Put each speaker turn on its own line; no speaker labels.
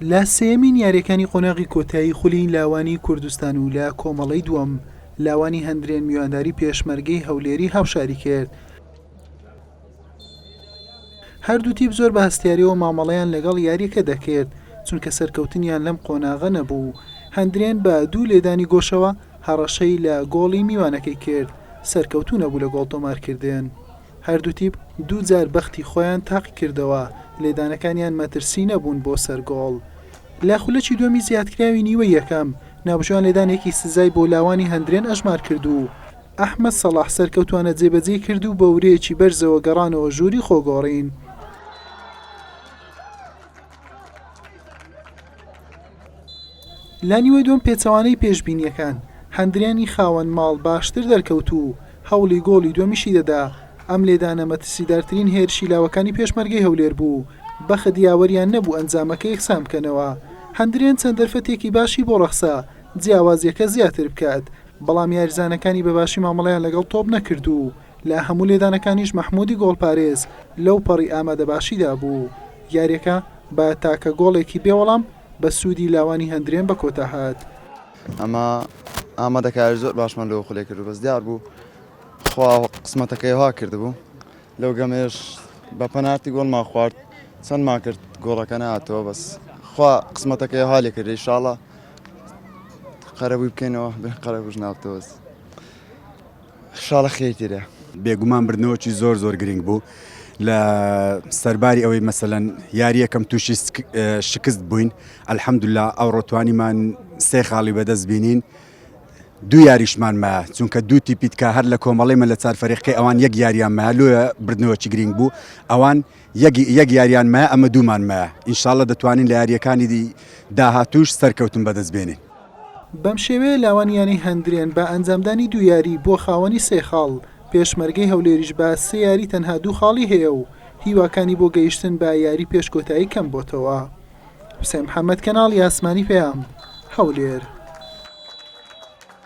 لە سێمین یاریەکانی قۆناغی کۆتایی خولی لاوانی کوردستان و لە کۆمەڵەی دووەم لاوانی هەندرێن میوانداری پێشمەرگەی هەولێری هاوشاری کرد. هەردوو تیپ زۆر بە هەستیاریەوە مامەڵەیان لەگەڵ یاریەکە دەکرد چونکە سەرکەوتنیان لەم قۆناغە نەبوو. هەندرێن بە دوو لێدانی گۆشەوە هەڕەشەی لە گۆڵی میوانەکەی کرد، سەرکەوتوو نەبوو لە گۆڵ تۆمارکردن. هەردوو تیپ دوو جار بەختی خۆیان تاقی کردەوە، لێدانەکانیان مەترسی نەبوون بۆ سەرگۆڵ. لە خولەکی دووەمی زیادکراوی نیوە یەکەم ناوبژوان لێدانێکی سزای بۆ لاوانی هەندرێن ئەژمار کرد و ئەحمەد سەڵاح سەرکەوتوانە جێبەجێ کرد و بە ورەیەکی بەرزەوە گەڕانەوە ژووری خۆگۆڕین. لە نیوەی دوم پێچەوانەی پێشبینیەکان هەندرێنی خاوەن ماڵ باشتر دەرکەوت و هەوڵی گۆڵی دومیشی دەدا. ئەم لێدانە مەترسیدارترین هێرشی لاوەکانی پێشمەرگەی هەولێر بوو، بەخت یاوەریان نەبوو ئەنجامەکە یەکسان بکەنەوە. هەندرێن چەند دەرفەتێکی باشی بۆ ڕەخسا جیاوازیەکە زیاتر بکات، بەڵام یاریزانەکانی بەباشی مامەڵەیان لەگەڵ تۆپ نەکرد و لە هەموو لێدانەکانیش مەحموودی گۆڵپارێز لەو پەڕی ئامادەباشیدا بوو. یاریەکە بە تاکە گۆڵێکی بێوەڵام بە سوودی لاوانی هەندرێن بە کۆتا هات.
ئەمە ئامادەکاری زۆر باشمان لەوە خولێ کرد و بەس دیار بوو خوا قسمەتەکەی وا کردبوو لەو گەمێش بە پەنارتی گۆڵمان خوارد، چەندمان کرد گۆڵەکە نهاتەوە، بەس خوا قسمەتەکەی هاالێ کرد. ئینشاڵڵا قەرەبووی بکەینەوە قەرەبووش ناوتەوەس ئینشاڵڵا خێرتیرە.
بێگومان بردنەوەکی زۆر زۆر گرنگ بوو لە سەرباری ئەوەی مەسەلەن یاریەکەم تووشی شکست بووین. ئەلحەمدولیلا ئەوڕۆ توانیمان سێ خاڵی بەدەست بینین. دوو یاریشمان مایە چونکە دوو تیپیت کە هەر لە کۆمەڵێمە لە چار فەرێقەکەی ئەوان یەک یاریان مایە، لۆیە بردنەوەکی گرنگ بوو. ئەوان یەک یاریان مایە، ئەمە دوومان مایە. ئینشاڵڵا دەتوانین لە یاریەکانی داهاتوش سەرکەوتن بەدەست بێنین.
بەم شێوەیە لاوانیانی هەندرێن بە ئەنجامدانی دوو یاری بۆ خاوەنی سێ خاڵ، پێشمەرگەی هەولێریش بە سێ یاری تەنها دوو خاڵی هەیە و هیواکانی بۆ گەیشتن بە یاری پێشکۆتایی کەم بۆتەوە. حوسێن محەممەد کەناڵی ئاسمانی پێیام هەولێر.